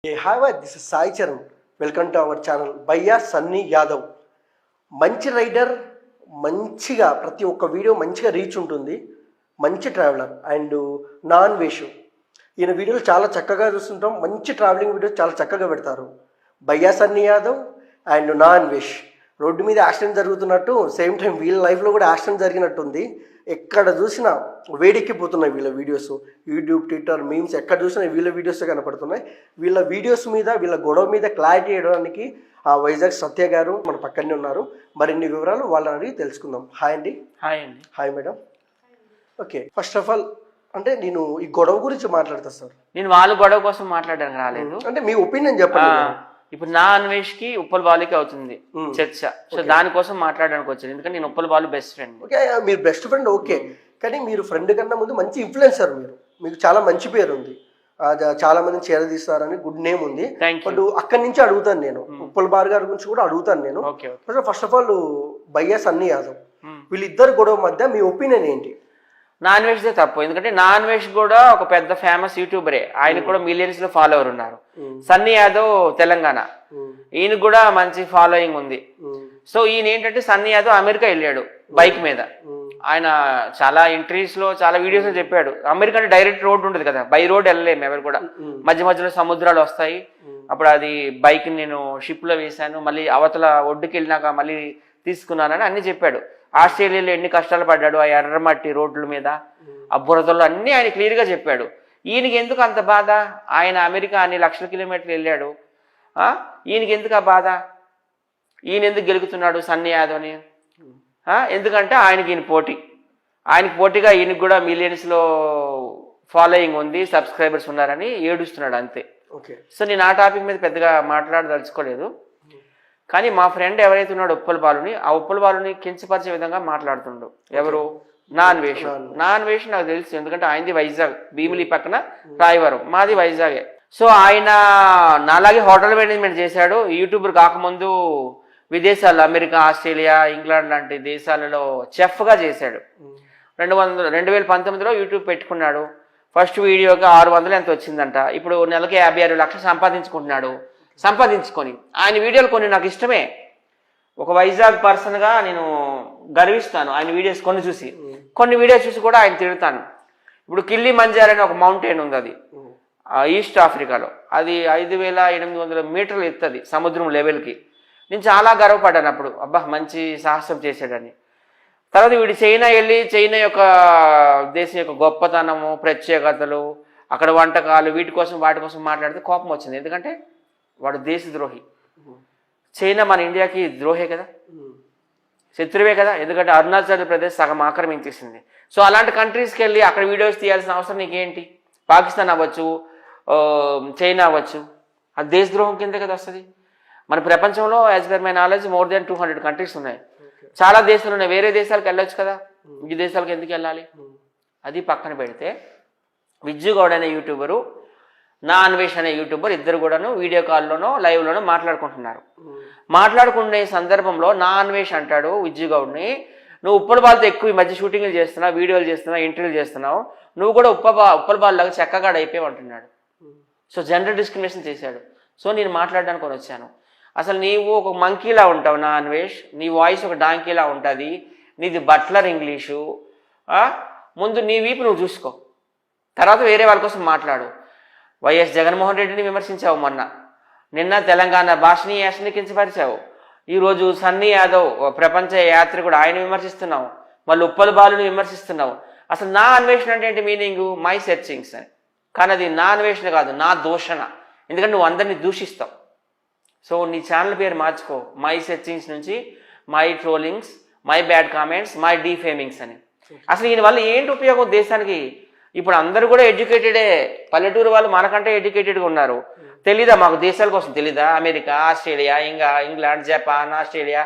Hey, hi, this is Sai Charan. Welcome to our channel. Bhaiya Sunny Yadav. మంచి rider, మంచిగా ప్రతి ఒక్క video మంచిగా రీచ్ ఉంటుంది. మంచి ట్రావెలర్ అండ్ నాన్ వేషు. ఈయన వీడియోలు చాలా చక్కగా చూస్తుంటాం. మంచి ట్రావెలింగ్ వీడియోస్ చాలా చక్కగా పెడతారు. భయ్యా సన్నీ యాదవ్ అండ్ నాన్ వేష్. రోడ్డు మీద యాక్సిడెంట్ జరుగుతున్నట్టు సేమ్ టైం వీళ్ళ లైఫ్లో కూడా యాక్సిడెంట్ జరిగినట్టుంది. ఎక్కడ చూసినా వేడెక్కిపోతున్నాయి వీళ్ళ వీడియోస్. యూట్యూబ్, ట్విట్టర్, మీమ్స్ ఎక్కడ చూసినా వీళ్ళ వీడియోస్ కనపడుతున్నాయి. వీళ్ళ వీడియోస్ మీద, వీళ్ళ గొడవ మీద క్లారిటీ ఇవ్వడానికి ఆ వైజాగ్ సత్య గారు మన పక్కనే ఉన్నారు. మరిన్ని వివరాలు వాళ్ళని అడిగి తెలుసుకుందాం. హాయ్ అండి. హాయ్ అండి. Hi madam. Okay, first of all అంటే నేను ఈ గొడవ గురించి మాట్లాడతా సార్. నేను వాళ్ళ గొడవ కోసం మాట్లాడడానికి రాలేదు. అంటే మీ ఒపీనియన్ చెప్పండి. ఇప్పుడు నా అన్వేష్ కి ఉప్పల్ బాలుకి అవుతుంది చర్చ. సో దానికోసం మాట్లాడడానికి వచ్చాను, ఎందుకంటే నేను Uppal Balu best friend. Okay, మీరు బెస్ట్ ఫ్రెండ్ ఓకే, కానీ మీరు ఫ్రెండ్ కన్నా ముందు మంచి ఇన్ఫ్లుయెన్సర్. మీకు చాలా మంచి పేరు ఉంది, చాలా మందిని చేరదీస్తారని గుడ్ నేమ్ ఉంది. బట్ అక్కడి నుంచి అడుగుతాను నేను, ఉప్పల్ బార్ గారి గురించి కూడా అడుగుతాను నేను. ఫస్ట్ ఆఫ్ ఆల్ భయ్యా సన్నీ యాదవ్, వీళ్ళిద్దరు గొడవ మధ్య మీ ఒపీనియన్ ఏంటి? నాన్ వెజ్ దే తప్పు, ఎందుకంటే నాన్ వెజ్ కూడా ఒక పెద్ద ఫేమస్ యూట్యూబరే, ఆయన కూడా మిలియన్స్ లో ఫాలోవర్ ఉన్నారు. సన్నీ యాదవ్ తెలంగాణ, ఈయన కూడా మంచి ఫాలోయింగ్ ఉంది. సో ఈయన ఏంటంటే సన్నీ యాదవ్ అమెరికా వెళ్ళాడు బైక్ మీద. ఆయన చాలా ఇంటర్వ్యూస్ లో, చాలా వీడియోస్ లో చెప్పాడు, అమెరికా అంటే డైరెక్ట్ రోడ్ ఉంటుంది కదా, బై రోడ్ వెళ్ళలేము ఎవరు కూడా, మధ్య మధ్యలో సముద్రాలు వస్తాయి. అప్పుడు అది బైక్ నేను షిప్ లో వేశాను, మళ్ళీ అవతల ఒడ్డుకి వెళ్ళినాక మళ్ళీ తీసుకున్నానని అన్ని చెప్పాడు. ఆస్ట్రేలియాలో ఎన్ని కష్టాలు పడ్డాడు, ఆ ఎర్రమట్టి రోడ్ల మీద, ఆ బురదలో, అన్ని ఆయన క్లియర్ గా చెప్పాడు. ఈయనకి ఎందుకు అంత బాధ? ఆయన అమెరికా అన్ని లక్షల కిలోమీటర్లు వెళ్ళాడు, ఈయనకి ఎందుకు ఆ బాధ? ఈయన ఎందుకు గెలుగుతున్నాడు సన్నీ యాదవ్ని? ఎందుకంటే ఆయనకి పోటీగా ఈయనకి కూడా మిలియన్స్ లో ఫాలోయింగ్ ఉంది, సబ్స్క్రైబర్స్ ఉన్నారని ఏడుస్తున్నాడు అంతే. సో నేను ఆ టాపిక్ మీద పెద్దగా మాట్లాడదలుచుకోలేదు. కానీ మా ఫ్రెండ్ ఎవరైతే ఉన్నాడో ఉప్పల్ బాలుని, ఆ ఉప్పల్ బాలుని కించపరిచే విధంగా మాట్లాడుతుండు. ఎవరు? నాన్ వేష్ నాకు తెలుసు, ఎందుకంటే ఆయనది వైజాగ్, భీమిలి పక్కన రాయవరం, మాది వైజాగే. సో ఆయన నాలాగే హోటల్ మేనేజ్మెంట్ చేశాడు. యూట్యూబర్ కాకముందు విదేశాల్లో అమెరికా, ఆస్ట్రేలియా, ఇంగ్లాండ్ లాంటి దేశాలలో చెఫ్గా చేశాడు. 2019లో యూట్యూబ్ పెట్టుకున్నాడు. ఫస్ట్ వీడియోకి 600 ఎంత వచ్చిందంట. ఇప్పుడు నెలకి 56 లక్షలు సంపాదించుకొని ఆయన వీడియోలు కొన్ని నాకు ఇష్టమే. ఒక వైజాగ్ పర్సన్గా నేను గర్విస్తాను ఆయన వీడియోస్ కొన్ని వీడియోస్ చూసి కూడా ఆయన తిడతాను. ఇప్పుడు కిల్లీ మంజార్ అనే ఒక మౌంటైన్ ఉంది, అది ఈస్ట్ ఆఫ్రికాలో, అది 5800 మీటర్లు ఎత్తది సముద్రం లెవెల్కి. నేను చాలా గర్వపడ్డాను అప్పుడు, అబ్బా మంచి సాహసం చేశాడని. తర్వాత వీడు చైనా వెళ్ళి చైనా యొక్క దేశం యొక్క గొప్పతనము, ప్రత్యేకతలు, అక్కడ వంటకాలు, వాటి కోసం మాట్లాడితే కోపం వచ్చింది. ఎందుకంటే వాడు దేశద్రోహి. చైనా మన ఇండియాకి ద్రోహే కదా, శత్రువే కదా, ఎందుకంటే అరుణాచల్ ప్రదేశ్ సగం ఆక్రమించేసింది. సో అలాంటి కంట్రీస్కి వెళ్ళి అక్కడ వీడియోస్ తీయాల్సిన అవసరం నీకేంటి? పాకిస్తాన్ అవ్వచ్చు, చైనా అవ్వచ్చు, అది దేశద్రోహం కిందే కదా వస్తుంది. మన ప్రపంచంలో as per my knowledge more than 200 countries ఉన్నాయి, చాలా దేశాలు ఉన్నాయి. వేరే దేశాలకు వెళ్ళొచ్చు కదా, ఈ దేశాలకు ఎందుకు వెళ్ళాలి? అది పక్కన పెడితే విజ్జు గౌడ్ అనే యూట్యూబరు, నా అన్వేష్ అనే యూట్యూబర్, ఇద్దరు కూడాను వీడియో కాల్లోనో లైవ్లోనో మాట్లాడుకునే సందర్భంలో నా అన్వేష్ అంటాడు విజ్జు గౌడ్ని, నువ్వు ఉప్పల్ బాల్తో ఎక్కువ ఈ మధ్య షూటింగ్లు చేస్తున్నావు, వీడియోలు చేస్తున్నావు, ఇంటర్వ్యూలు చేస్తున్నావు, నువ్వు కూడా ఉప్పల్ బాల్ లాగా చెక్కగాడు అయిపోయావు అంటున్నాడు. సో జెండర్ డిస్క్రిమినేషన్ చేశాడు. సో నేను మాట్లాడడానికి వచ్చాను. అసలు నీవు ఒక మంకీలా ఉంటావు నా అన్వేష్, నీ వాయిస్ ఒక డాంకీలా ఉంటుంది, నీది బట్లర్ ఇంగ్లీషు. ముందు నీ వీపు నువ్వు చూసుకో, తర్వాత వేరే వాళ్ళ కోసం మాట్లాడు. వైఎస్ జగన్మోహన్ రెడ్డిని విమర్శించావు మొన్న, నిన్న తెలంగాణ భాషని యాసని కించపరిచావు, ఈరోజు సన్నీ యాదవ్ ప్రపంచ యాత్రికుడు ఆయన విమర్శిస్తున్నావు, మళ్ళీ ఉప్పల్ బాలుని విమర్శిస్తున్నావు. అసలు నా అన్వేషణ అంటే ఏంటి మీనింగ్? మై సెర్చింగ్స్ అని. కానీ అది నా అన్వేషణ కాదు, నా దూషణ, ఎందుకంటే నువ్వు అందరినీ దూషిస్తావు. సో నీ ఛానల్ పేరు మార్చుకో, మై సెర్చింగ్స్ నుంచి my trollings, my bad comments, my defamings అని. అసలు దీని వల్ల ఏంటి ఉపయోగం దేశానికి? ఇప్పుడు అందరూ కూడా ఎడ్యుకేటెడే, పల్లెటూరు వాళ్ళు మనకంటే ఎడ్యుకేటెడ్గా ఉన్నారు. తెలీదా మాకు దేశాల కోసం? తెలీదా? America, Australia, England, Japan, Australia,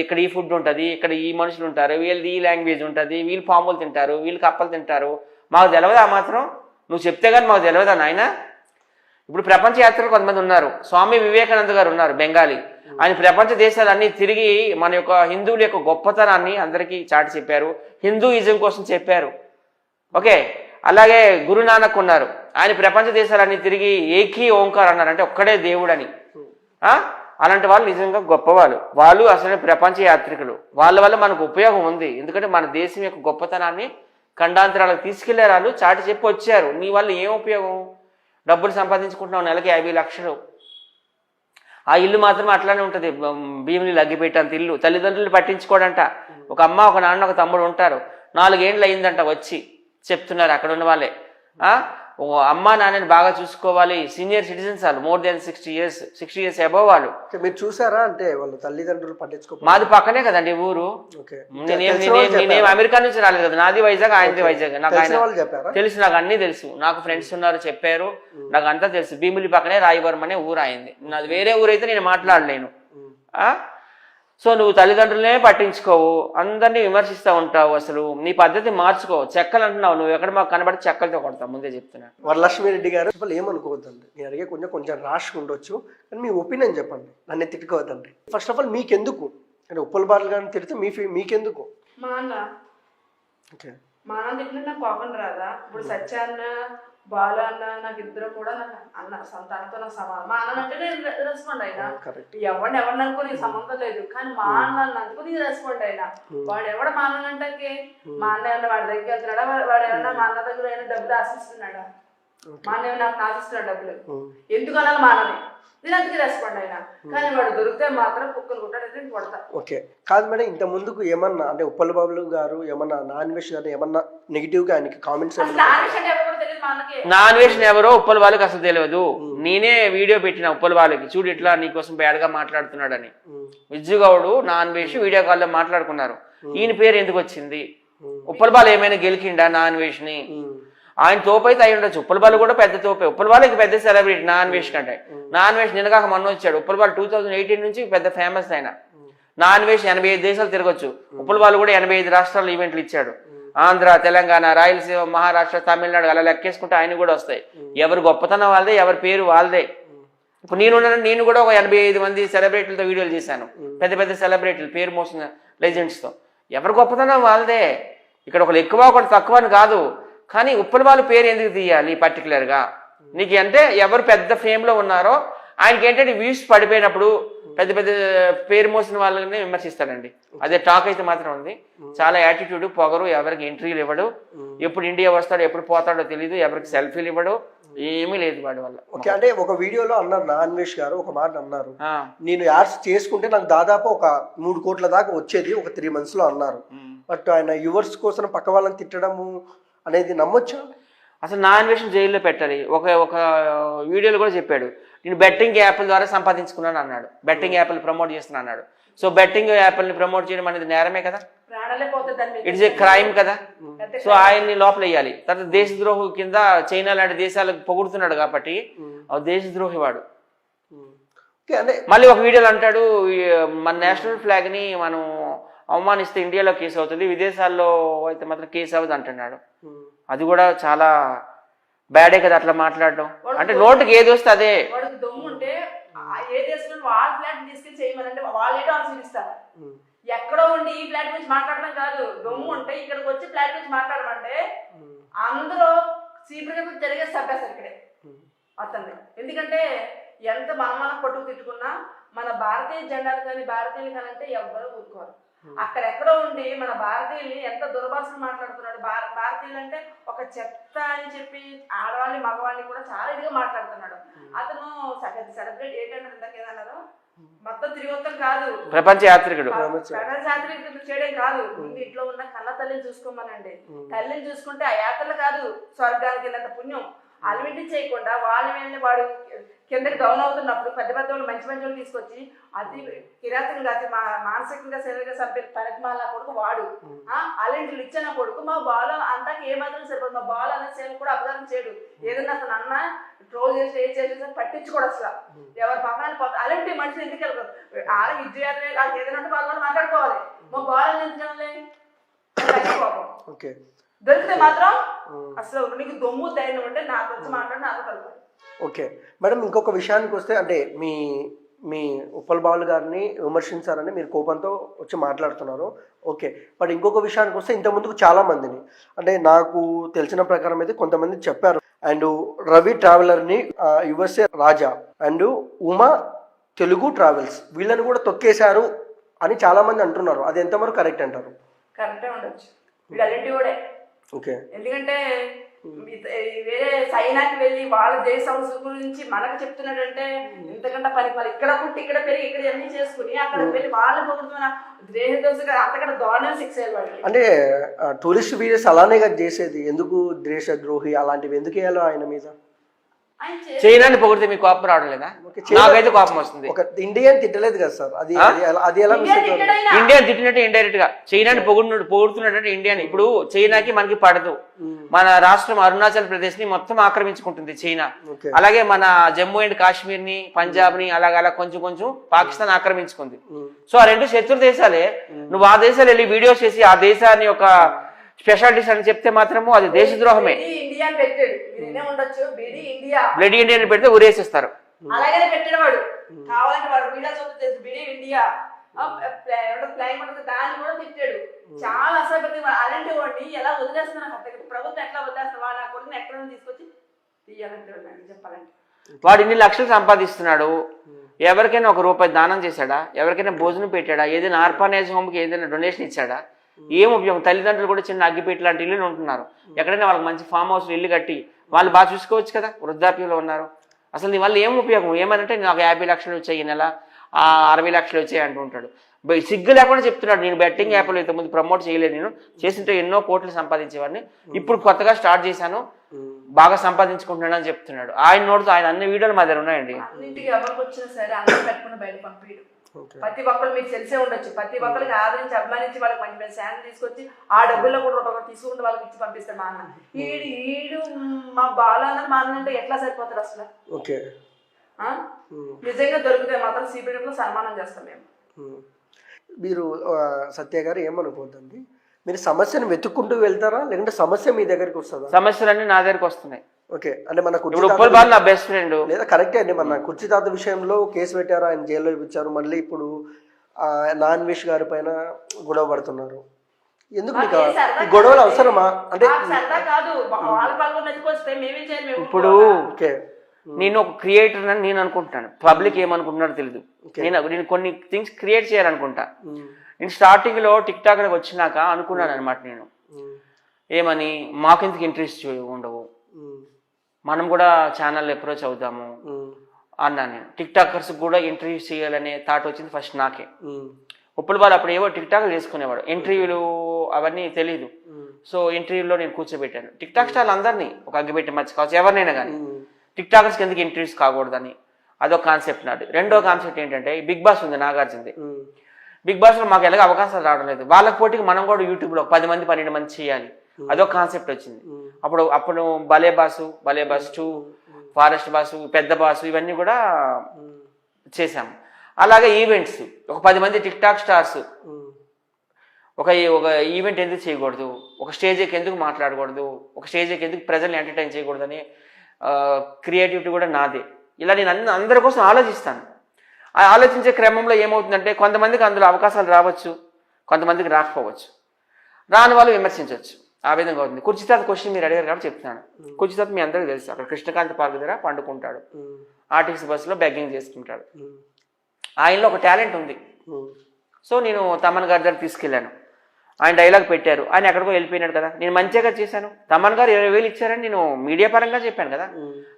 ఇక్కడ ఈ ఫుడ్ ఉంటుంది, ఇక్కడ ఈ మనుషులు ఉంటారు, వీళ్ళది ఈ లాంగ్వేజ్ ఉంటుంది, వీళ్ళు పాములు తింటారు, వీళ్ళు కప్పలు తింటారు, మాకు తెలియదా మాత్రం? నువ్వు చెప్తే కానీ మాకు తెలియదా నాయన? ఇప్పుడు ప్రపంచ యాత్రలు కొంతమంది ఉన్నారు, స్వామి వివేకానంద గారు ఉన్నారు బెంగాలీ, ఆయన ప్రపంచ దేశాలన్నీ తిరిగి మన యొక్క హిందువుల యొక్క గొప్పతనాన్ని అందరికీ చాటి చెప్పారు, హిందూయిజం కోసం చెప్పారు. ఓకే, అలాగే గురునానక్ ఉన్నారు, ఆయన ప్రపంచ దేశాలన్నీ తిరిగి ఏకీ ఓంకార్ అన్నారు, అంటే ఒక్కడే దేవుడని. అలాంటి వాళ్ళు నిజంగా గొప్పవాళ్ళు, వాళ్ళు అసలు ప్రపంచ యాత్రికులు. వాళ్ళ వల్ల మనకు ఉపయోగం ఉంది, ఎందుకంటే మన దేశం యొక్క గొప్పతనాన్ని ఖండాంతరాలకు తీసుకెళ్లారు, వాళ్ళు చాటి చెప్పి వచ్చారు. నీ వల్ల ఏం ఉపయోగం? డబ్బులు సంపాదించుకుంటున్నావు, నెలకి 50 లక్షలు, ఆ ఇల్లు మాత్రం అట్లానే ఉంటుంది, భీమిని లగ్గిపెట్టేంత ఇల్లు. తల్లిదండ్రులు పట్టించుకోడంట. ఒక అమ్మ, ఒక నాన్న, ఒక తమ్ముడు ఉంటారు. 4 ఏళ్ళు అయిందంట వచ్చి చెప్తున్నారు అక్కడ ఉన్న వాళ్ళే. అమ్మా నాన్నని బాగా చూసుకోవాలి, సీనియర్ సిటిజన్స్ వాళ్ళు, మోర్ దెన్ 60 ఇయర్స్ అబవ్ వాళ్ళు. మీరు చూసారా అంటే వాళ్ళ తల్లిదండ్రులు పట్టించుకో? మాది పక్కనే కదండి ఊరు, నేనేం అమెరికా నుంచి రాలేదు కదా, నాది వైజాగ్, ఆయనది వైజాగ్. నాకు ఆయన తెలుసు, నాకు అన్ని తెలుసు, నాకు ఫ్రెండ్స్ ఉన్నారు చెప్పారు, నాకు అంతా తెలుసు. భీమిలి పక్కనే రాయవరం అనే ఊరు అయింది, నాది వేరే ఊరైతే నేను మాట్లాడలేను. సో నువ్వు తల్లిదండ్రులనే పట్టించుకోవు, అందరినీ విమర్శిస్తూ ఉంటావు, అసలు నీ పద్ధతి మార్చుకో. చెక్కలు అంటున్నావు, నువ్వు ఎక్కడ మాకు కనబడి చెక్కలతో కొడతావు, ముందే చెప్తున్నా. వరలక్ష్మి రెడ్డి గారు ఏమనుకోవద్దండి, నేను అడిగే కొంచెం రాష్గా ఉండొచ్చు, కానీ మీ ఒపీనియన్ చెప్పండి, నన్ను తిట్టుకోవద్దండి. ఫస్ట్ ఆఫ్ ఆల్ మీకెందుకు అంటే ఉప్పల్ బాలు గారిని తిడితే మీకెందుకు? మా అన్న తిట్టిన నాకు కోపం రాదా? ఇప్పుడు సత్యాన్న బాలు అన్న నాకు ఇద్దరు కూడా నాకు అన్న సంతానంతో నాకు సమానం. మా అన్న అంటే నేను రెస్పాండ్ అయినా, ఎవరిని అనుకుని సంబంధం లేదు, కానీ మా అన్న అనుకుని రెస్పాండ్ అయినా. వాడు ఎవడ మా అన్న అంటే మా అన్న ఏమన్నా వాడి దగ్గరికి వెళ్తున్నాడా, వాడు ఏమన్నా మా అన్న దగ్గర ఏమైనా డబ్బులు ఆశిస్తున్నాడా, మా అన్న ఏమైనా నాకు ఆశిస్తున్నాడు డబ్బులు, ఎందుకు అనాలి మా అన్నని, నేను అందుకే రెస్పాండ్ అయినా. కానీ వాడు దొరికితే మాత్రం కుక్కను కొట్టాడైతే కొడతా. ఓకే కాదు మేడం, ఇంత ముందుకు ఏమన్నా అంటే ఉప్పల్ బాబు గారు ఏమన్నా నాన్ వెజ్ గారు ఏమన్నా నెగిటివ్ గా ఆయనకి కామెంట్స్? నాన్ వెజ్ ఎవరో ఉప్పల్ వాళ్ళకి అసలు తెలియదు. నేనే వీడియో పెట్టిన ఉప్పల్ వాళ్ళకి, చూడు ఇట్లా నీకోసం బ్యాడ్ గా మాట్లాడుతున్నాడని. విజ్జుగౌడు నాన్ వెజ్ వీడియో కాల్ లో మాట్లాడుకున్నారు. ఈయన పేరు ఎందుకు వచ్చింది? ఉప్పల్ బాలు ఏమైనా గెలికిండా నాన్ వెజ్ ని? ఆయన తోపు అయితే అయి ఉండొచ్చు, ఉప్పల్ బాలు కూడా పెద్ద తోపే. ఉప్పల్ బాలుకి పెద్ద సెలబ్రిటీ నాన్ వెజ్ కంటే. నాన్ వెజ్ నిన్నగాక మొన్న వచ్చాడు ఉప్పల్ బాలు, 2018 నుంచి పెద్ద ఫేమస్ ఆయన. నాన్ వెజ్ 85 దేశాలు తిరగొచ్చు. ఉప్పల్ బాలు కూడా 85 రాష్ట్రాల్లో ఈవెంట్లు ఇచ్చాడు. ఆంధ్ర, తెలంగాణ, రాయలసీమ, మహారాష్ట్ర, తమిళనాడు అలా లెక్కేసుకుంటే ఆయన కూడా వస్తాయి. ఎవరు గొప్పతనం వాళ్ళదే, ఎవరి పేరు వాళ్ళదే. ఇప్పుడు నేను కూడా ఒక 85 మంది సెలబ్రిటీలతో వీడియోలు చేశాను, పెద్ద పెద్ద సెలబ్రిటీలు, పేరు మోసిన లెజెండ్స్తో. ఎవరు గొప్పతనం వాళ్ళదే. ఇక్కడ ఒకరు ఎక్కువ ఒకటి తక్కువ అని కాదు, కానీ ఉప్పల్ బాలు పేరు ఎందుకు తీయాలి పర్టికులర్గా? నీకు అంటే ఎవరు పెద్ద ఫేమ్లో ఉన్నారో ఆయనకి ఏంటంటే వ్యూస్ పడిపోయినప్పుడు పెద్ద పెద్ద పేరు మోసిన వాళ్ళని విమర్శిస్తాడండి. అదే టాక్ అయితే మాత్రం ఉంది. చాలా యాటిట్యూడ్, పొగరు, ఎవరికి ఎంట్రీలు ఇవ్వడు, ఎప్పుడు ఇండియా వస్తాడో ఎప్పుడు పోతాడో తెలియదు, ఎవరికి సెల్ఫీలు ఇవ్వడు, ఏమీ లేదు వాడి వల్ల. ఓకే అంటే ఒక వీడియోలో అన్నారు నాన్ వెజ్ గారు ఒక మాట అన్నారు, నేను యాడ్స్ చేసుకుంటే నాకు దాదాపు ఒక 3 కోట్ల దాకా వచ్చేది ఒక 3 months లో అన్నారు. బట్ ఆయన యువర్స్ కోసం పక్క వాళ్ళని తిట్టడము అనేది నమ్మొచ్చా? అసలు నాన్ వెజ్ జైల్లో పెట్టాలి. ఒక వీడియోలో కూడా చెప్పాడు, నేను బెట్టింగ్ యాప్ల ద్వారా సంపాదించుకున్నాను అన్నాడు, బెట్టింగ్ యాప్లు ప్రమోట్ చేస్తున్నా అన్నాడు. సో బెట్టింగ్ యాప్ని ప్రమోట్ చేయడం అనేది నేరమే కదా, ఇట్స్ ఏ క్రైమ్ కదా. సో ఆయన్ని లోపల వేయాలి. తర్వాత దేశద్రోహి కింద చైనా లాంటి దేశాలకు పొగుడుతున్నాడు కాబట్టి దేశద్రోహి వాడు. మళ్ళీ ఒక వీడియోలో అంటాడు, మన నేషనల్ ఫ్లాగ్ ని మనం అవమానిస్తే ఇండియాలో కేసు అవుతుంది, విదేశాల్లో అయితే మాత్రం కేసు అవ్వదు అంటున్నాడు. అది కూడా చాలా బ్యాడే కదా అట్లా మాట్లాడడం. అంటే నోటుకి ఏది వస్తే అదే. ఎక్కడో ఉండి ఈ ఫ్లాట్ గురించి మాట్లాడడం కాదు, దొమ్ము ఉంటే ఇక్కడికి వచ్చి ఫ్లాట్ గురించి మాట్లాడమంటే అందరూ సీపుగా జరిగే సభ్యాసారు ఇక్కడే అతన్ని. ఎందుకంటే ఎంత మనం పట్టుకు తిట్టుకున్నా మన భారతీయ జెండాలు కానీ భారతీయులు కానీ అంటే ఎవ్వరూ ఊరుకోరు. అక్కడెక్కడో ఉండి మన భారతీయుల్ని ఎంత దుర్భాషలు మాట్లాడుతున్నాడు. భారతీయులు అంటే ఒక చెత్త అని చెప్పి ఆడవాళ్ళని మగవాళ్ళని కూడా చాలా ఇదిగా మాట్లాడుతున్నాడు. అతను సెలబ్రేట్ ఏంటంటే ఇంతకేదన్నారు, మొత్తం తిరిగొత్తం కాదు, ప్రపంచ యాత్రికుడు. ప్రపంచ యాత్రికుడు చేయడం కాదు, ముందు ఇంట్లో ఉన్న కన్న తల్లిని చూసుకోమనండి. తల్లిని చూసుకుంటే ఆ యాత్రలు కాదు స్వర్గానికి వెళ్ళినంత పుణ్యం. అలవింటి చేయకుండా వాళ్ళు వెళ్ళి వాడు కిందకి డౌన్ అవుతున్నప్పుడు పెద్ద పెద్ద వాళ్ళు మంచి మంచి వాళ్ళు తీసుకొచ్చి అతి కిరాతంగా అతి మానసికంగా శరీరంగా చంపే పనికిమాల కొడుకు వాడు. అల్లింటిలు ఇచ్చిన కొడుకు మా బాలు అంతాకి ఏ మాత్రం సరిపోదు. మా బాలు అనే సేవ కూడా అపకారం చేయడు. ఏదన్నా అతను అన్న ట్రోల్ చేసి ఏ చేసి పట్టించుకోడు అసలు. ఎవరి పక్కన పోతారు అలాంటి మనిషిని ఎందుకు వెళ్తారు? ఆడ విద్యార్థి వాళ్ళకి ఏదైనా వాళ్ళు మాట్లాడుకోవాలి. మా బాలు ఎందుకు ఓకే దొరికితే మాత్రం అసలు నీకు దొమ్ము ధైర్యం ఉంటే నాకు వచ్చి మాట్లాడి నాకు కలుగుతారు. ఓకే మేడం, ఇంకొక విషయానికి వస్తే అంటే మీ మీ ఉప్పల్ బాలు గారిని విమర్శించారని మీరు కోపంతో వచ్చి మాట్లాడుతున్నారు. ఓకే, బట్ ఇంకొక విషయానికి వస్తే ఇంతకుముందుకు చాలా మందిని అంటే నాకు తెలిసిన ప్రకారం అయితే కొంతమంది చెప్పారు. అండ్ రవి ట్రావెలర్ని, USA Raja and Uma Telugu travels వీళ్ళని కూడా తొక్కేశారు అని చాలా మంది అంటున్నారు. అది ఎంతవరకు కరెక్ట్ అంటారు? కరెక్టే ఉండొచ్చు, వీళ్ళంటి కూడా. ఓకే, ఎందుకంటే వేరే చైనాకి వెళ్ళి వాళ్ళ దేశం గురించి మనకు చెప్తున్నాడంటే ఇంతకంటే పని ఇక్కడ పుట్టి ఇక్కడ పెరిగి ఇక్కడ అన్ని చేసుకుని అక్కడ వెళ్ళి వాళ్ళు పొగుడుతున్న దేశ దోషగా అంతకంటే దారుణం శిక్ష వాళ్ళు. అంటే టూరిస్ట్ వీడియోస్ అలానే కదా చేసేది, ఎందుకు దేశద్రోహి అలాంటివి ఎందుకు వేయాలో ఆయన మీద? చైనాని పొగిడితే మీకు కోపం రావడం లేదా? నాకైతే కోపం వస్తుంది. ఒక ఇండియన్ తిట్టలేదు కదా సార్, అది ఎలా ఇండియా తిట్టినట్టు ఇండైరెక్ట్ గా చైనాని పొగుడుతున్నట్టు ఇండియాని. ఇప్పుడు చైనాకి మనకి పడదు. మన రాష్ట్రం అరుణాచల్ ప్రదేశ్ ని మొత్తం ఆక్రమించుకుంటుంది చైనా. అలాగే మన జమ్మూ అండ్ కాశ్మీర్ ని, పంజాబ్ ని అలా కొంచెం కొంచెం పాకిస్తాన్ ఆక్రమించుకుంది. సో ఆ రెండు శత్రు దేశాలే. నువ్వు ఆ దేశాలు వెళ్ళి వీడియోస్ చేసి ఆ దేశాన్ని ఒక స్పెషాలిటీస్ అని చెప్తే మాత్రము అది దేశద్రోహమే. బ్లడ్ ఇండియా అని పెడితే ఊరేసిస్తారు. అలాగే పెట్టాడు వాడు, కావాలంటే వాడు వీడియోస్ బిడి ఇండియా దాన్ని కూడా తిట్టాడు. చాలా అసలు అలాంటి వాడిని ఎలా వదిలేస్తున్నారు ప్రభుత్వం, ఎట్లా వదిలేస్తారు? వాడు నా కొడుకుని ఎక్కడ తీసుకొచ్చి తీయాలంటే చెప్పాలంటే వాడు ఇన్ని లక్షలు సంపాదిస్తున్నాడు. ఎవరికైనా ఒక రూపాయి దానం చేశాడా? ఎవరికైనా భోజనం పెట్టాడా? ఏదైనా ఆర్ఫనేజ్ హోమ్కి ఏదైనా డొనేషన్ ఇచ్చాడా? ఏం ఉపయోగం? తల్లిదండ్రులు కూడా చిన్న అగ్గిపెట్టి లాంటి ఇల్లు ఉంటున్నారు. ఎక్కడైనా వాళ్ళకి మంచి ఫామ్ హౌస్ ఇల్లు కట్టి వాళ్ళు బాగా చూసుకోవచ్చు కదా, వృద్ధాప్యంలో ఉన్నారు. అసలు నీ వల్ల ఏం ఉపయోగం? ఏమనంటే నాకు 50 లక్షలు వచ్చాయి, ఈ నెల 60 లక్షలు వచ్చాయి అంటుంటాడు. సిగ్గు లేకుండా చెప్తున్నాడు. నేను బెట్టింగ్ యాప్లో ఇంతకుముందు ప్రమోట్ చేయలేదు, నేను చేసింటే ఎన్నో కోట్లు సంపాదించేవాడిని, ఇప్పుడు కొత్తగా స్టార్ట్ చేశాను, బాగా సంపాదించుకుంటున్నాను అని చెప్తున్నాడు. ఆయన నోటితో ఆయన అన్ని వీడియోలు మా దగ్గర ఉన్నాయండి. అన్నింటికి ఎవరికి వచ్చినా సరే అందరూ పెట్టుకుని బయట పంపించడం. ప్రతి ఒక్కరు మీకు తెలిసే ఉండొచ్చు, ప్రతి ఒక్కరికి ఆదరించి అభిమానించి వాళ్ళకి మంచి మంచి శాంతి తీసుకొచ్చి ఆ డబ్బుల్లో కూడా ఒకరు తీసుకుంటే వాళ్ళకి ఇచ్చి పంపిస్తాడు. మా అన్న ఈడు మా బాలు అన్నది మా అన్న అంటే ఎట్లా సరిపోతారు అసలు? నిజంగా దొరికితే మాత్రం సిబిఐలో సన్మానం చేస్తాం మేము. మీరు సత్య గారు ఏమనుకోవద్దండి, మీరు సమస్యను వెతుక్కుంటూ వెళ్తారా లేకుంటే సమస్య మీ దగ్గరికి వస్తుందా? సమస్యలన్నీ నా దగ్గరికి వస్తున్నాయి. ఓకే, అంటే మన నా బెస్ట్ ఫ్రెండ్ లేదా కరెక్టే అండి. మన కుర్చీ తాత విషయంలో కేసు పెట్టారు, ఆయన జైల్లో ఇప్పించారు. మళ్ళీ ఇప్పుడు నాన్వేష్ గారి పైన గొడవ పడుతున్నారు. ఎందుకు మీకు ఈ గొడవలు అవసరమా? అంటే ఇప్పుడు నేను ఒక క్రియేటర్ అని నేను అనుకుంటున్నాను, పబ్లిక్ ఏమనుకుంటున్నారో తెలియదు. నేను కొన్ని థింగ్స్ క్రియేట్ చేయాలనుకుంటా. నేను స్టార్టింగ్ లో టిక్ టాక్ వచ్చినాక అనుకున్నాను అనమాట, నేను ఏమని మాకెందుకు ఇంట్రెస్ట్ ఉండవు, మనం కూడా ఛానల్ అప్రోచ్ అవుదాము అన్నాను. నేను టిక్ టాకర్స్ కూడా ఇంటర్వ్యూ చేయాలనే థాట్ వచ్చింది ఫస్ట్ నాకే. ఉప్పల్ బాలు అప్పుడు ఏవో టిక్ టాక్ చేసుకునేవాడు, ఇంటర్వ్యూలు అవన్నీ తెలీదు. సో ఇంటర్వ్యూలో నేను కూర్చోబెట్టాను టిక్ టాక్ స్టార్లు అందరినీ, ఒక అగ్గిపెట్టి మర్చి కావచ్చు ఎవరినైనా కానీ, టిక్ టాకర్స్కి ఎందుకు ఇంటర్వ్యూస్ కాకూడదని అదొక కాన్సెప్ట్ నాది. రెండో కాన్సెప్ట్ ఏంటంటే బిగ్ బాస్ ఉంది నాగార్జునది. బిగ్ బాస్లో మాకు ఎలాగ అవకాశాలు రావడం లేదు, వాళ్ళకి పోటీకి మనం కూడా యూట్యూబ్లో 10 మంది 12 మంది చేయాలి, అదొక కాన్సెప్ట్ వచ్చింది. అప్పుడు భలే బాసు 2, ఫారెస్ట్ బాసు, పెద్ద బాసు ఇవన్నీ కూడా చేశాము. అలాగే ఈవెంట్స్, ఒక 10 మంది టిక్ టాక్ స్టార్స్ ఒక ఈవెంట్ ఎందుకు చేయకూడదు, ఒక స్టేజ్కి ఎందుకు మాట్లాడకూడదు, ఒక స్టేజ్కి ఎందుకు ప్రజల్ని ఎంటర్టైన్ చేయకూడదని క్రియేటివిటీ కూడా నాదే. ఇలా నేను అందరి కోసం ఆలోచిస్తాను. ఆ ఆలోచించే క్రమంలో ఏమవుతుందంటే కొంతమందికి అందులో అవకాశాలు రావచ్చు, కొంతమందికి రాకపోవచ్చు, రాని వాళ్ళు విమర్శించవచ్చు. ఆ విధంగా అవుతుంది. కుర్చీతాత క్వశ్చన్ మీరు అడిగారు కాబట్టి చెప్తున్నాను. కుర్చీతాత మీ అందరికీ తెలుసు, అక్కడ కృష్ణకాంత్ పార్క్ దగ్గర పండుకుంటాడు, ఆర్టీసీ బస్సులో బెగ్గింగ్ చేసుకుంటాడు. ఆయనలో ఒక టాలెంట్ ఉంది. సో నేను తమన్ గారి దగ్గర తీసుకెళ్ళాను, ఆయన డైలాగ్ పెట్టారు, ఆయన ఎక్కడికో వెళ్ళిపోయినాడు కదా. నేను మంచిగా చేశాను. తమన్ గారు 20,000 ఇచ్చారని నేను మీడియా పరంగా చెప్పాను కదా,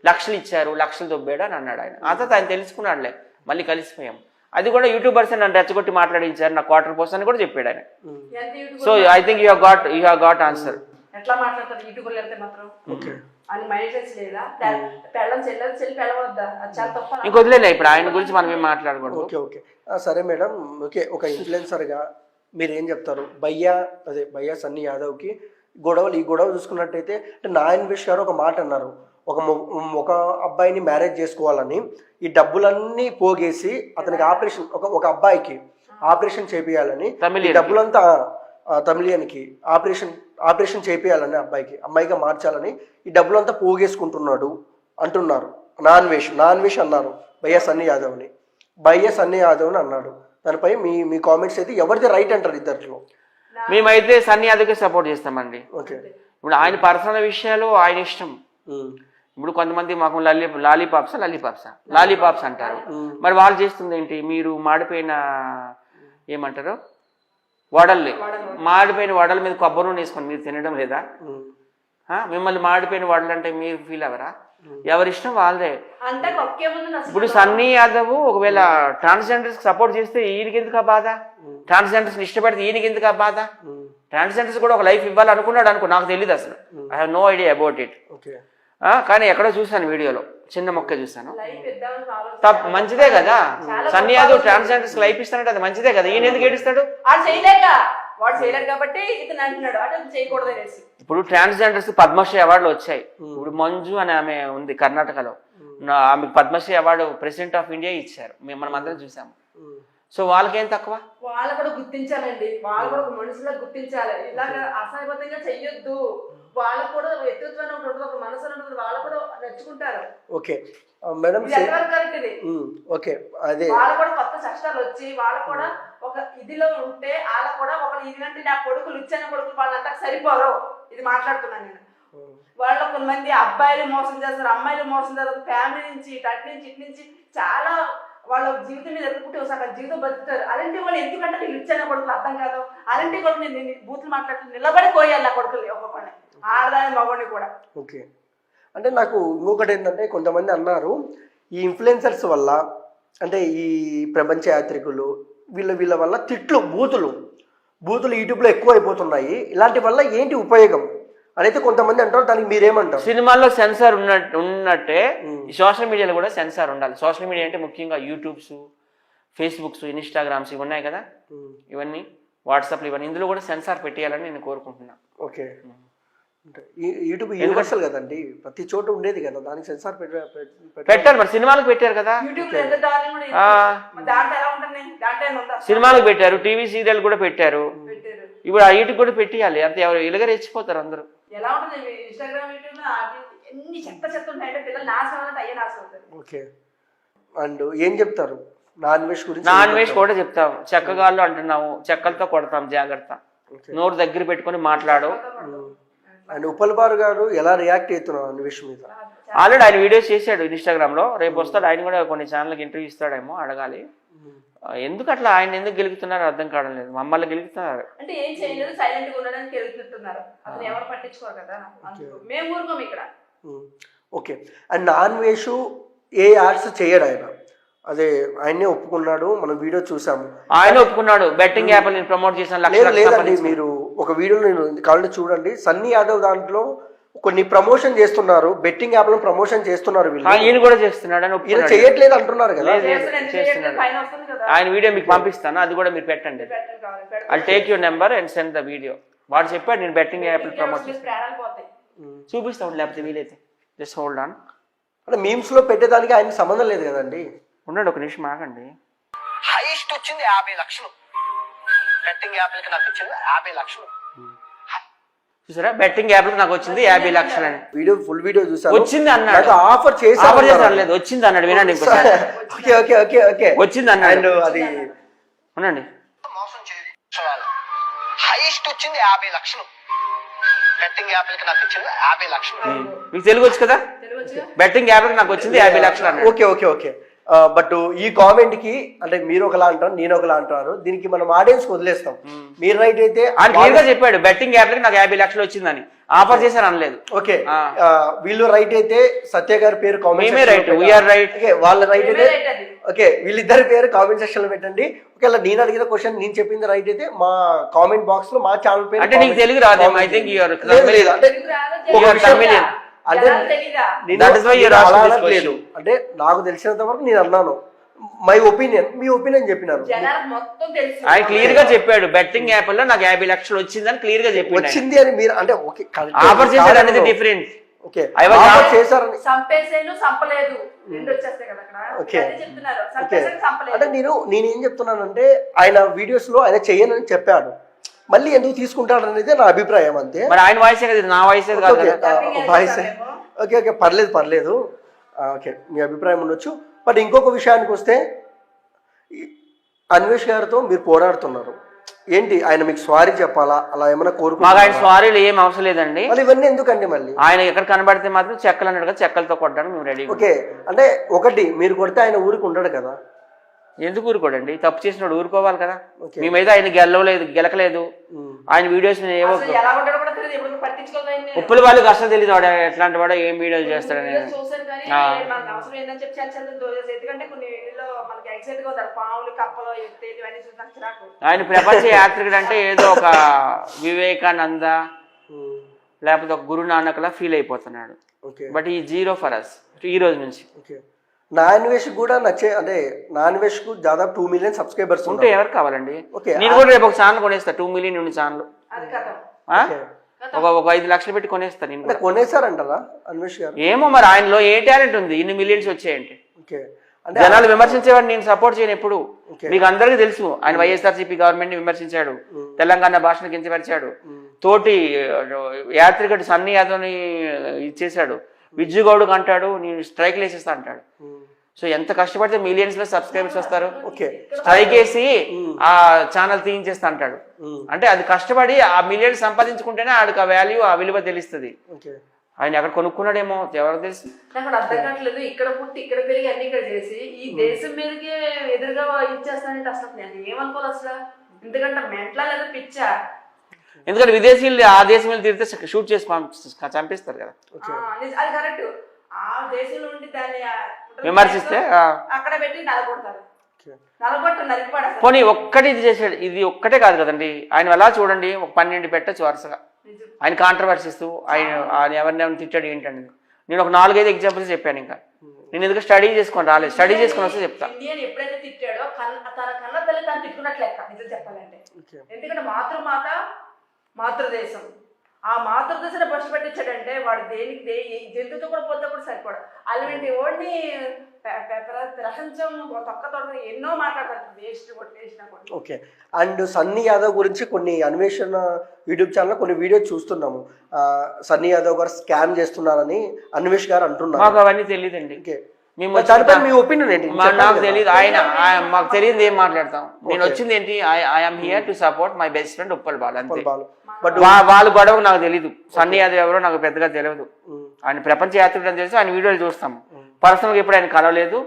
లక్షలు ఇచ్చారు, లక్షలు దొబ్బాడు అని అన్నాడు ఆయన. ఆ తర్వాత ఆయన తెలుసుకున్నాడులే, మళ్ళీ కలిసిపోయాం. అది కూడా యూట్యూబర్స్ నన్ను రెచ్చగొట్టి మాట్లాడించారు, నా క్వార్టర్ పోస్ట్ అని కూడా చెప్పాడు ఆయన. So I think you have got answer. ఎట్లా మాట్లాడతారు యూట్యూబర్లు వెళ్తే మాత్రం అని మైండ్ లేదా పెళ్ళం చెల్లి పెళ్ళవద్దా, చాలా తప్ప. ఇంక వదిలేలే, ఇప్పుడు ఆయన గురించి మనం ఏం మాట్లాడకూడదు. ఓకే ఓకే సరే మేడం. ఓకే, ఒక ఇన్ఫ్లుయెన్సర్గా మీరు ఏం చెప్తారు? భయ్యా సన్నీ యాదవ్కి ఈ గొడవ చూసుకున్నట్టయితే నాన్వేష్ గారు ఒక మాట అన్నారు, ఒక అబ్బాయిని మ్యారేజ్ చేసుకోవాలని ఈ డబ్బులన్నీ పోగేసి అతనికి ఆపరేషన్, ఒక అబ్బాయికి ఆపరేషన్ చేపియాలని డబ్బులంతా తమిళియన్కి ఆపరేషన్ చేపియాలని అమ్మాయిగా మార్చాలని ఈ డబ్బులంతా పోగేసుకుంటున్నాడు అంటున్నారు నాన్వేష్ అన్నారు భయ్యా సన్నీ యాదవ్ని. బైఎస్ సన్నీ యాదవ్ అని అన్నాడు. దానిపై మీ కామెంట్స్ అయితే ఎవరిది రైట్ అంటారు ఇద్దరిలో? మేమైతే సన్నీ యాదవ్కే సపోర్ట్ చేస్తామండి. ఓకే. ఇప్పుడు ఆయన పర్సనల్ విషయాలు ఆయన ఇష్టం. ఇప్పుడు కొంతమంది మాకు లాలీపాప్స్ అంటారు. మరి వాళ్ళు చేస్తుంది ఏంటి? మీరు మాడిపోయిన ఏమంటారు మాడిపోయిన వడల మీద కొబ్బరి నూనె వేసుకొని మీరు తినడం లేదా? మిమ్మల్ని మాడిపోయిన వడలు అంటే మీరు ఫీల్ అవ్వరా? ఎవరిష్టం వాళ్ళదే. ఇప్పుడు సన్నీ యాదవ్ ఒకవేళ ట్రాన్స్జెండర్స్ సపోర్ట్ చేస్తే ఈయనకి ఎందుకు ఆ బాధ? ట్రాన్స్జెండర్స్ ఇష్టపడితే ఈయనకి ఎందుకు ఆ బాధ? ట్రాన్స్జెండర్స్ కూడా ఒక లైఫ్ ఇవ్వాలి అనుకున్నాడు అనుకో, నాకు తెలియదు అసలు. I have no idea about it. కానీ ఎక్కడో చూసాను, వీడియోలో చిన్న మొక్క చూసాను. మంచిదే కదా, సన్నీ యాదవ్ ట్రాన్స్జెండర్స్ లైఫ్ ఇస్తానంటే అది మంచిదే కదా. ఈయన ఎందుకు ఏడుస్తాడు? ఇప్పుడు ట్రాన్స్జెండర్స్ పద్మశ్రీ అవార్డులు వచ్చాయి. ఇప్పుడు మంజు అని ఆమె ఉంది కర్ణాటకలో, ఆమెకు Padma Shri award president of India ఇచ్చారు. మనం అందరం చూసాము. సో వాళ్ళకేం తక్కువ? వాళ్ళు కూడా గుర్తించాలండి, వాళ్ళు కూడా ఒక మనుషులా గుర్తించాలి. ఇలాగ అసహ్యబద్ధంగా చెయ్యొద్దు. వాళ్ళకు కూడా వ్యక్తిత్వాన్ని ఒకటి ఉంటుంది, ఒక మనసు ఉంటుంది, వాళ్ళు కూడా నచ్చుకుంటారు. Okay madam, okay. అదే వాళ్ళు కూడా కొత్త కష్టాలు వచ్చి వాళ్ళు కూడా ఒక ఇదిలో ఉంటే వాళ్ళకు కూడా ఒక ఇదిగంటే నా కొడుకులు ఇచ్చిన కొడుకులు వాళ్ళంతా సరిపోరు. ఇది మాట్లాడుతున్నాను నేను. వాళ్ళు కొంతమంది అబ్బాయిలు మోసం చేస్తారు, అమ్మాయిలు మోసం చేస్తారు. ఫ్యామిలీ నుంచి అటు నుంచి ఇటు నుంచి చాలా వాళ్ళ జీవితం మీద ఎదుర్కొంటే ఒకసారి జీవితం బతుకుతారు. అలాంటి వాళ్ళు ఎందుకంటే నేను ఇచ్చిన కొడుకులు అర్థం కాదు. అలాంటి కొడుకు నేను బూతులు మాట్లాడుతూ నిలబడిపోయాలి నా కొడుకులు ఒక్కొక్కని, ఆడదాని మగవాడిని కూడా. ఓకే. అంటే నాకు ఇంకొకటి ఏంటంటే, కొంతమంది అన్నారు ఈ ఇన్ఫ్లుయెన్సర్స్ వల్ల, అంటే ఈ ప్రపంచ యాత్రికులు వీళ్ళ వల్ల బూతులు యూట్యూబ్లో ఎక్కువ అయిపోతున్నాయి. ఇలాంటి వల్ల ఏంటి ఉపయోగం అనేది కొంతమంది అంటారు. దానికి మీరేమంటారు? సినిమాల్లో సెన్సార్ ఉన్నట్టే సోషల్ మీడియాలో కూడా సెన్సార్ ఉండాలి. సోషల్ మీడియా అంటే ముఖ్యంగా యూట్యూబ్స్, ఫేస్బుక్స్, ఇన్స్టాగ్రామ్స్ ఇవి ఉన్నాయి కదా, ఇవన్నీ వాట్సాప్లు, ఇవన్నీ ఇందులో కూడా సెన్సార్ పెట్టేయాలని నేను కోరుకుంటున్నాను. ఓకే. యూట్యూబ్ యూనివర్సల్ కదండి, ప్రతి చోట ఉండేది కదా, దానికి సెన్సార్ పెట్టారు. మరి సినిమాలకు పెట్టారు కదా, సినిమాలకు పెట్టారు, టీవీ సీరియల్ కూడా పెట్టారు. ఇప్పుడు ఆ వీటికి కూడా పెట్టేయాలి. అంతే, ఎవరు ఇలాగ రెచ్చిపోతారు అందరూ. ఎలా ఉంటుంది ఇన్స్టాగ్రామ్, యూట్యూబ్ ఎన్ని చెత్త ఉంటాయంటే పిల్లలు నాశనం అంటే అయ్యే నాశనం అవుతారు. ఓకే. అండ్ ఏం చెప్తారు నాన్ వెజ్ గురించి? నాన్ వెజ్ కూడా చెప్తాం. చెక్కగాళ్ళు అంటున్నాము, చెక్కలతో కొడతాం, జాగ్రత్త. నోరు దగ్గర పెట్టుకొని మాట్లాడు. అండ్ ఉప్పల్ బారు గారు ఎలా రియాక్ట్ అవుతున్నారు నాన్ వెజ్ మీద? ఆల్రెడీ ఆయన వీడియోస్ చేశాడు ఇన్స్టాగ్రామ్ లో. రేపు వస్తాడు ఆయన కూడా, కొన్ని ఛానల్కి ఇంటర్వ్యూ ఇస్తాడేమో, అడగాలి. ఎందుకు అట్లా ఆయన ఎందుకు గెలుగుతున్నారు అర్థం కావడం లేదు. మమ్మల్ని గెలుగుతున్నారు అంటే ఏం చేయలేదు, సైలెంట్ గా ఉండడానికి గెలుగుతున్నారు. అసలు ఎవరు పట్టించుకోరు కదా, మేము ఊరుకోం ఇక్కడ. Okay. And non veg A ads చేయడు ఆయన, అదే ఆయనే ఒప్పుకున్నాడు. మనం వీడియో చూసాము, ఆయన ఒప్పుకున్నాడు. బెట్టింగ్ యాప్ నేను ప్రమోట్ చేసిన లేదండి, మీరు ఒక వీడియో నేను కావాలంటే చూడండి. సన్నీ యాదవ్ దాంట్లో కొన్ని ప్రమోషన్ చేస్తున్నారు, బెట్టింగ్ యాప్ లో ప్రమోషన్ చేస్తున్నారు. ఈయన కూడా చేస్తున్నాడు, ఈయన చేయట్లేదు అంటున్నారు కదా. ఆయన వీడియో మీకు పంపిస్తాను, అది కూడా మీరు పెట్టండి. I take your number and send the video. వాడు చెప్పాడు నేను బెట్టింగ్ యాప్ ప్రమోట్ చూపిస్తాను, లేకపోతే వీలైతే. Just hold on. అంటే మీమ్స్ లో పెట్టేదానికి ఆయన సంబంధం లేదు కదండి. ఉండండి, ఒక నిమిషం ఆగండి. హైయెస్ట్ వచ్చింది 50 లక్షలు. బెట్టింగ్ యాప్లకి నాకు వచ్చింది 50 లక్షలు. చూసారా, బెట్టింగ్ యాప్ నాకు వచ్చింది 50 లక్షలు అని. వీడియో ఫుల్ వీడియో చూసాను. వచ్చింది అన్నాడు, ఆఫర్ చేశారు, వచ్చింది అన్నాడు. వినండి, ఓకే ఓకే ఓకే ఓకే వచ్చింది అన్నాడు. అది ఉండండి. మోసం చేయాలి. హైయెస్ట్ వచ్చింది 50 లక్షలు. బెట్టింగ్ యాప్లకి నాకు వచ్చింది 50 లక్షలు. మీకు తెలుగు వచ్చు కదా, బెట్టింగ్ యాప్ నాకు వచ్చింది 50 లక్షలు అన్నాడు. Okay okay okay. బట్ ఈ కామెంట్ కి అంటే మీరు ఒకలా అంటారు, నేను ఒకలా అంటున్నారు. దీనికి మనం ఆడియన్స్ వదిలేస్తాం. మీరు రైట్ అయితే క్లియర్ గా చెప్పాడు, బెట్టింగ్ యాప్ నాకు 50 లక్షలు వచ్చిందని. ఆఫర్ చేశారు అనలేదు. ఓకే, వీళ్ళు రైట్ అయితే సత్య గారి పేరు కామెంట్ రైట్, వీఆర్ రైట్. వాళ్ళ రైట్ అయితే ఓకే, వీళ్ళిద్దరి పేరు కామెంట్ సెక్షన్ లో పెట్టండి. ఒకవేళ నేను అడిగిన క్వశ్చన్ నేను చెప్పింది రైట్ అయితే మా కామెంట్ బాక్స్ లో మా ఛానల్ పేరు. అంటే నీకు తెలుగు రాదు, I think you are Tamilian. అంటే అంటే నాకు తెలిసినంత వరకు నేను అన్నాను మై ఒపీనియన్, మీ ఒపీనియన్ చెప్పినారు. ఆయన క్లియర్ గా చెప్పాడు, బెట్టింగ్ యాప్ లో నాకు 50 లక్షలు వచ్చిందని క్లియర్ గా చెప్పాడు. వచ్చింది అని మీరు అంటే ఓకే, ఆఫర్ చేశారు అనేది డిఫరెంట్. ఓకే, చేశారని సంపలేదు అంటే నేనేం చెప్తున్నానంటే ఆయన వీడియోస్ లో ఆయన చెయ్యనని చెప్పాడు, మళ్ళీ ఎందుకు తీసుకుంటాడు అనేది నా అభిప్రాయం. అంతే. మరి ఆయన వాయిసే కదా, నా వాయిసే కాదు. వాయిస్ ఓకే ఓకే, పర్లేదు. ఓకే, మీ అభిప్రాయం ఉండొచ్చు. బట్ ఇంకొక విషయానికి వస్తే అన్వేష్ గారితో మీరు పోరాడుతున్నారు, ఏంటి ఆయన మీకు సారీ చెప్పాలా, అలా ఏమైనా మాకు ఆయన కోరుకుంటున్నారా? సారీలు ఏం అవసరం లేదండి. మళ్ళీ ఇవన్నీ ఎందుకండి మళ్ళీ? ఆయన ఎక్కడ కనబడితే మాత్రం చెక్కలు అన్నాడు కదా, చెక్కలతో కొట్టడానికి మేము రెడీ. ఓకే, అంటే ఒకటి మీరు కొడితే ఆయన ఊరికి ఉండడు కదా. ఎందుకు ఊరుకోడండి? తప్పు చేసినాడు ఊరుకోవాలి కదా. ఓకే. మేమైతే ఆయన గెలకలేదు. ఏవో అసలు ఎలా ఉంటాడో కూడా తెలియదు, ఎప్పుడు పట్టించుకోలేదు ఆయన. ఉప్పుల వాళ్ళకి అసలు తెలియదు వాడు ఎట్లాంటి వాడు, ఏం వీడియోలు చేస్తాడని. చూసాను కానీ మనకు అవసరం ఏంటని చెప్పి చాలా దోచేసి, ఎందుకంటే కొన్ని వీడియోలో మనకి ఎక్సైట్ గా ఉంటారు, పాములు కప్పలు ఎత్తేది ఇవన్నీ చూసి చిరాకు. ఆయన ప్రపంచ యాత్రికుడు అంటే ఏదో ఒక వివేకానంద లేకపోతే ఒక గురు నానక్లా ఫీల్ అయిపోతున్నాడు. ఓకే, బట్ ఈ జీరో ఫర్ అస్ ఈ రోజు నుంచి. ఓకే. నా అన్వేష్ కూడా నచ్చే, అంటే నా అన్వేష్ కు దాదాపు 2 మిలియన్ సబ్స్క్రైబర్స్ ఉంటే ఎవరు కావాలండి? ఓకే, నేను కూడా రేపు ఒక ఛానల్ కొనేస్తా, 2 మిలియన్ ఉండి ఛానల్. అది కథ. ఒక 5 లక్షలు పెట్టి కొనేస్తా నేను కూడా. కొనేసారంటారా అన్వేష్ గారు? ఏమో మరి ఆయనలో ఏ టాలెంట్ ఉంది ఇన్ని మిలియన్స్ వచ్చాయంటే. ఓకే, అంటే జనాలు విమర్శించేవాడిని నేను సపోర్ట్ చేయను ఎప్పుడు. ఓకే. మీకు అందరికీ తెలుసు ఆయన వైఎస్ఆర్సీపీ గవర్నమెంట్ ని విమర్శించాడు, తెలంగాణ భాషను కించపరిచాడు, తోటి యాత్రికుడు సన్నీ యాదవ్ని ఇచ్చేశాడు, విజ్జుగౌడ్కి అంటాడు నేను స్ట్రైక్లు వేసేస్తా అంటాడు. సో ఎంత కష్టపడితే మిలియన్స్ లో సబ్స్క్రైబర్స్ వస్తారు. ఓకే, స్ట్రైక్ వేసి ఆ ఛానల్ తీయించేస్తా అంటాడు. అంటే అది కష్టపడి ఆ మిలియన్స్ సంపాదించుకుంటేనే ఆడికి ఆ వాల్యూ, ఆ విలువ తెలుస్తుంది. ఓకే. ఆయన ఎక్కడ కొనుక్కున్నాడేమో ఎవరికి తెలుసు. నాకు అర్థం కావట్లేదు, ఇక్కడ పుట్టి ఇక్కడ పెరిగి అన్ని ఇక్కడ చేసి ఈ దేశం మీదకి ఎదురుగా ఇచ్చేస్తానంటే అసలు నేను ఏమనుకోవాలి అసలు. ఎందుకంటే మెంట్లా లేదా పిచ్చా? ఎందుకంటే విదేశీయులు ఆ దేశం మీద తిరిగితే షూట్ చేసి చంపిస్తారు కదా. అది కరెక్ట్. ఆ దేశంలో ఉండి దాన్ని విమర్శిస్తే అక్కడ పెట్టి నలగొడతారు, నలగొట్టు నలిపాడు. పోనీ ఒక్కటి ఇది చేసాడు, ఇది ఒక్కటే కాదు కదండి. ఆయన ఎలా చూడండి ఒక 12 పెట్టచ్చు వరుసగా ఆయన కాంట్రవర్సీస్తూ ఆయన ఎవరిని తిట్టాడు ఏంటండి. నేను ఒక 4-5 ఎగ్జాంపుల్స్ చెప్పాను. ఇంకా నేను ఎందుకు స్టడీ చేసుకొని రాలేదు, స్టడీ చేసుకొని వస్తే చెప్తా. ఇండియన్ ఎప్పుడైతే తిట్టాడో తన కన్న తల్లి తను తిట్టుకున్నట్లు లెక్క నిజం చెప్పాలంటే. ఎందుకంటే మాతృమాత మాతృదేశం, ఆ మాతృదేశాన్ని బస్సు పెట్టించాడంటే వాడు దేనికి జంతువుతో కూడా పోతే కూడా సరిపడు. అలాంటి ఓడిని ప్రపంచం తొక్క తొక్క ఎన్నో మాట్లాడతారు, వేస్ట్ కొట్టేసినా కూడా. ఓకే, అండ్ సన్నీ యాదవ్ గురించి కొన్ని అన్వేషణ యూట్యూబ్ ఛానల్లో కొన్ని వీడియోస్ చూస్తున్నాము. సన్నీ యాదవ్ గారు స్కామ్ చేస్తున్నారని అన్వేష్ గారు అంటున్నారు. మాకు అవన్నీ తెలియదండి. మేము దానిపై మీ ఒపీనియన్ ఏంటి? నాకు తెలియదు, ఆయన మాకు తెలియదు ఏం మాట్లాడతాం. నేను వచ్చింది ఏంటి, I'm here to support my best friend Uppal ball అంతే. వాళ్ళ గొడవ నాకు తెలియదు, సన్నీ యాదవ్ ఎవరో నాకు పెద్దగా తెలియదు. ఆయన ప్రపంచ యాత్రికుడు అని తెలిసి ఆయన వీడియోలు చూస్తాం. పర్సనల్గా ఎప్పుడు ఆయన కలవలేదు,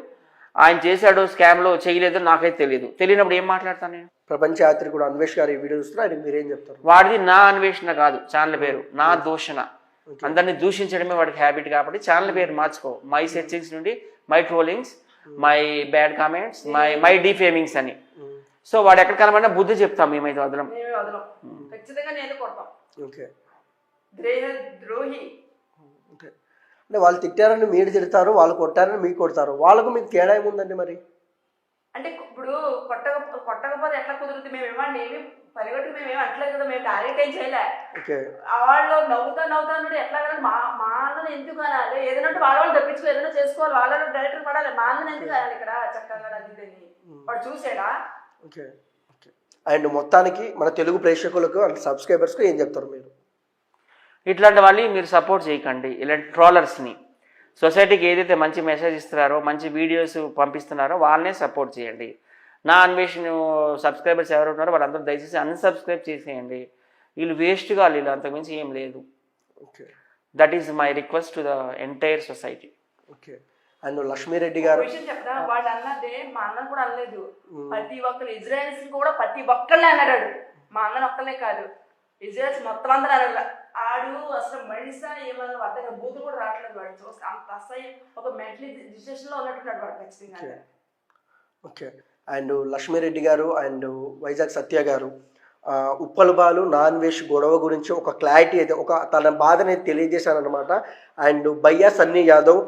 ఆయన చేశాడు స్కామ్లో చేయలేదు నాకైతే తెలియదు. తెలియనప్పుడు ఏం మాట్లాడతాను నేను? ప్రపంచ యాత్రికుడు అన్వేష్ గారు ఈ వీడియో చూస్తున్నా, ఆయన మీరేం చెప్తారు? వాడిది నా అన్వేషణ కాదు ఛానల్ పేరు, నా దూషణ. అందరినీ దూషించడమే వాడికి హ్యాబిట్ కాబట్టి ఛానల్ పేరు మార్చుకో. మై సెర్చింగ్స్ నుండి my trollings, my bad comments, my defamings అని. సో వాడు ఎక్కడ కనబడినా బుద్ధి చెప్తాం, మేమైతే వదలం. ఖచ్చితంగా నేను కొడతాం. ఓకే, ద్రోహి. అంటే వాళ్ళు తిట్టారని మీరు తిడతారు, వాళ్ళు కొట్టారని మీకు కొడతారు, వాళ్ళకు మీకు తేడా ఏముందండి మరి? అంటే ఇప్పుడు కొట్టకపోతే ఎట్లా కుదురుతుంది? మేమేమన్నా ఏమి పరిగెట్టుకు మేమేమి అంటలేదు కదా, మేము టార్గెట్ ఏం చేయలే. వాళ్ళు నవ్వుతా ఎట్లా కదా మా అన్నను ఎందుకు అనాలి? ఏదైనా వాళ్ళు తప్పించుకో, ఏదైనా చేసుకోవాలి, వాళ్ళ డైరెక్టర్ పడాలి. మా అన్నను ఎందుకు అనాలి ఇక్కడ చక్కగా అది వాడు చూసాడా? Okay, okay. అండ్ మొత్తానికి మన తెలుగు ప్రేక్షకులకు అండ్ సబ్స్క్రైబర్స్కి ఏం చెప్తారు మీరు? ఇట్లాంటి వాళ్ళని మీరు సపోర్ట్ చేయకండి, ఇలాంటి ట్రోలర్స్ని. సొసైటీకి ఏదైతే మంచి మెసేజ్ ఇస్తున్నారో, మంచి వీడియోస్ పంపిస్తున్నారో వాళ్ళనే సపోర్ట్ చేయండి. నా అన్వేషణ సబ్స్క్రైబర్స్ ఎవరు ఉన్నారో వాళ్ళందరూ దయచేసి అన్సబ్స్క్రైబ్ చేసేయండి. వీళ్ళు వేస్ట్గా, వీళ్ళు అంతకుమించి ఏం లేదు. Okay, that is my request to the entire society. Okay. And Lakshmi Reddy గారు విషయం చెప్తా, వాడు అన్నదే మా అన్న కూడా అనలేదు. ప్రతి ఒక్కరు ఇజ్రాయల్స్ కూడా ప్రతి ఒక్కళ్ళే అన్నాడు. మా అన్నను ఒక్కలే కాదు, ఇజ్రాయల్స్ మొత్తం అందరూ అన్నాడు. ఆడు అసలు మనిషా ఏమన్నా అర్థంగా బూతు కూడా రావట్లేదు. వాడు చూస్తే అంత అసహ్యం, ఒక మెంటలీ డిస్ట్రెషన్ లో ఉన్నట్టున్నాడు వాడు ఖచ్చితంగా. ఓకే. అండ్ లక్ష్మీరెడ్డి గారు అండ్ వైజాగ్ సత్య గారు ఉప్పల్ బాలు నాన్ వెజ్ గొడవ గురించి ఒక క్లారిటీ అయితే, ఒక తన బాధని తెలియజేశారనమాట. అండ్ భయ్యా సన్నీ యాదవ్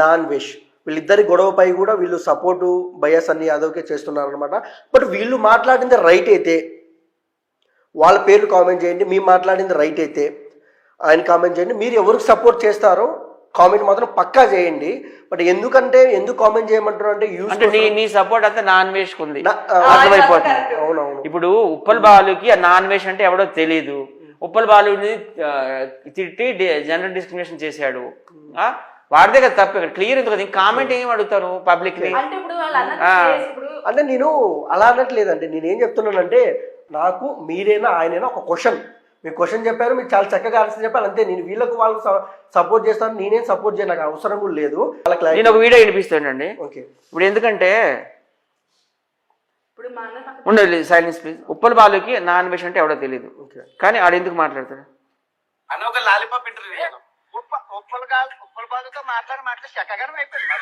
నాన్ వెజ్ వీళ్ళిద్దరి గొడవపై కూడా వీళ్ళు సపోర్టు భయ్యా సన్నీ యాదవ్కే చేస్తున్నారనమాట. బట్ వీళ్ళు మాట్లాడింది రైట్ అయితే వాళ్ళ పేర్లు కామెంట్ చేయండి, మీరు మాట్లాడింది రైట్ అయితే ఆయన కామెంట్ చేయండి. మీరు ఎవరికి సపోర్ట్ చేస్తారో కామెంట్ మాత్రం పక్కా చేయండి. బట్ ఎందుకు కామెంట్ చేయమంటారు అంటే నీ సపోర్ట్ అంతా నాన్ వెజ్ ఉంది, అర్థమైపోతుంది. అవునవును. ఇప్పుడు ఉప్పల్ బాలుకి నాన్ వెజ్ అంటే ఎవడో తెలీదు. ఉప్పల్ బాలుని తిట్టి జెండర్ డిస్క్రిమినేషన్ చేశాడు, వాడిదే కదా తప్పు. క్లియర్ ఎందుకు కదా, కామెంట్ ఏం అడుగుతారు పబ్లిక్ ని? అంటే ఇప్పుడు అంటే నేను అలా అనట్లేదండి, నేనేం చెప్తున్నానంటే నాకు మీరైనా ఆయనైనా ఒక క్వశ్చన్, మీరు క్వశ్చన్ చెప్పారు, మీరు చాలా చక్కగా ఆన్సర్ చెప్పారు అంతే. నేను వీళ్ళకు వాళ్ళు సపోర్ట్ చేస్తాను, నేనేం సపోర్ట్ చేయను, నాకు అవసరం కూడా లేదు. నేను ఒక వీడియో వినిపిస్తానండి. ఓకే, ఇప్పుడు ఎందుకంటే ఇప్పుడు మా అన్న పక్కన ఉండదు, సైలెన్స్ ప్లీజ్. ఉప్పల్ బాలుకి నాన్ వెజ్ అంటే ఎవడో తెలియదు, కానీ ఆడు ఎందుకు మాట్లాడతాడు? అన్న ఒక లాలీపాప్ ఇంటర్వ్యూ ఉప్పల బాలుతో మాట్లాడి చక్కగానే అయిపోయింది.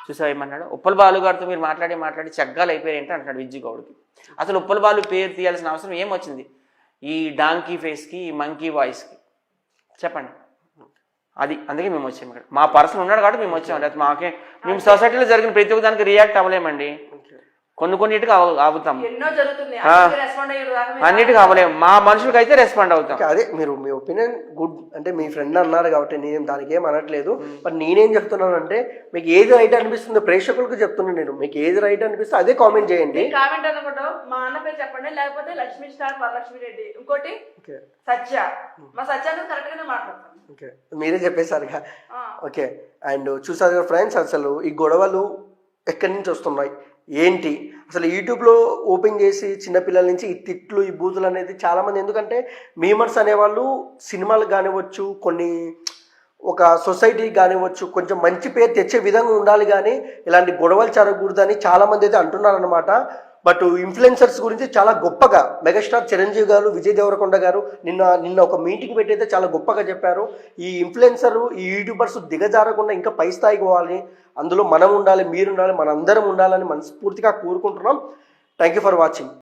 చూసా ఏమన్నాడు? ఉప్పల్ బాలు గారితో మీరు మాట్లాడి చగ్గాలు అయిపోయాయంటే అంటున్నాడు విజ్జు గౌడ్కి. అసలు ఉప్పల్ బాలు పేరు తీయాల్సిన అవసరం ఏమొచ్చింది ఈ డాంకీ ఫేస్కి, ఈ మంకీ వాయిస్కి? చెప్పండి. అది అందుకే మేము వచ్చాము ఇక్కడ. మా పర్సన్ ఉన్నాడు కాబట్టి మేము వచ్చాము, లేకపోతే మాకే మేము సొసైటీలో జరిగిన ప్రతి ఒక్క దానికి రియాక్ట్ అవ్వలేమండి. కొన్నిటికి ఆగుతాం, ఎన్నో జరుగుతుంది, రెస్పాండ్ అయ్యే దాకా మేము అన్నిటికీ అవ్వలేము. మా మనుషులకి అయితే రెస్పాండ్ అవుతాం. అదే మీరు మీ ఒపీనియన్ గుడ్, అంటే మీ ఫ్రెండ్ అన్నారు కాబట్టి నేను దానికి ఏం అనట్లేదు. బట్ నేనేం చెప్తున్నానంటే మీకు ఏది రైట్ అనిపిస్తుందో ప్రేక్షకులకు చెప్తున్నాను నేను, మీకు ఏది రైట్ అనిపిస్తే అదే కామెంట్ చేయండి. కామెంట్ అనుకుంటా మా అన్న పేరు చెప్పండి, లేకపోతే లక్ష్మీ స్టార్ వరలక్ష్మి రెడ్డి, ఇంకోటి సత్య. మా సత్య కరెక్ట్ గానే మాట్లాడతాను. ఓకే, మీరే చెప్పేశారుగా. ఓకే, అండ్ చూసారు కదా ఫ్రెండ్స్, అసలు ఈ గొడవలు ఎక్కడి నుంచి వస్తున్నాయి ఏంటి, అసలు యూట్యూబ్లో ఓపెన్ చేసి చిన్నపిల్లల నుంచి ఈ తిట్లు, ఈ బూతులు అనేది చాలామంది, ఎందుకంటే మీమర్స్ అనేవాళ్ళు సినిమాలకు కానివ్వచ్చు, కొన్ని ఒక సొసైటీకి కానివ్వచ్చు, కొంచెం మంచి పేరు తెచ్చే విధంగా ఉండాలి, కానీ ఇలాంటి గొడవలు జరగకూడదని చాలామంది అయితే అంటున్నారనమాట. బట్ ఇన్ఫ్లుయెన్సర్స్ గురించి చాలా గొప్పగా మెగాస్టార్ చిరంజీవి గారు, విజయ్ దేవరకొండ గారు నిన్న ఒక మీటింగ్ పెట్టి అయితే చాలా గొప్పగా చెప్పారు. ఈ ఇన్ఫ్లుయెన్సరు, ఈ యూట్యూబర్స్ దిగజారకుండా ఇంకా పై స్థాయికి పోవాలి, అందులో మనం ఉండాలి, మీరు ఉండాలి, మనందరం ఉండాలని మనస్ఫూర్తిగా కోరుకుంటున్నాం. Thank you for watching.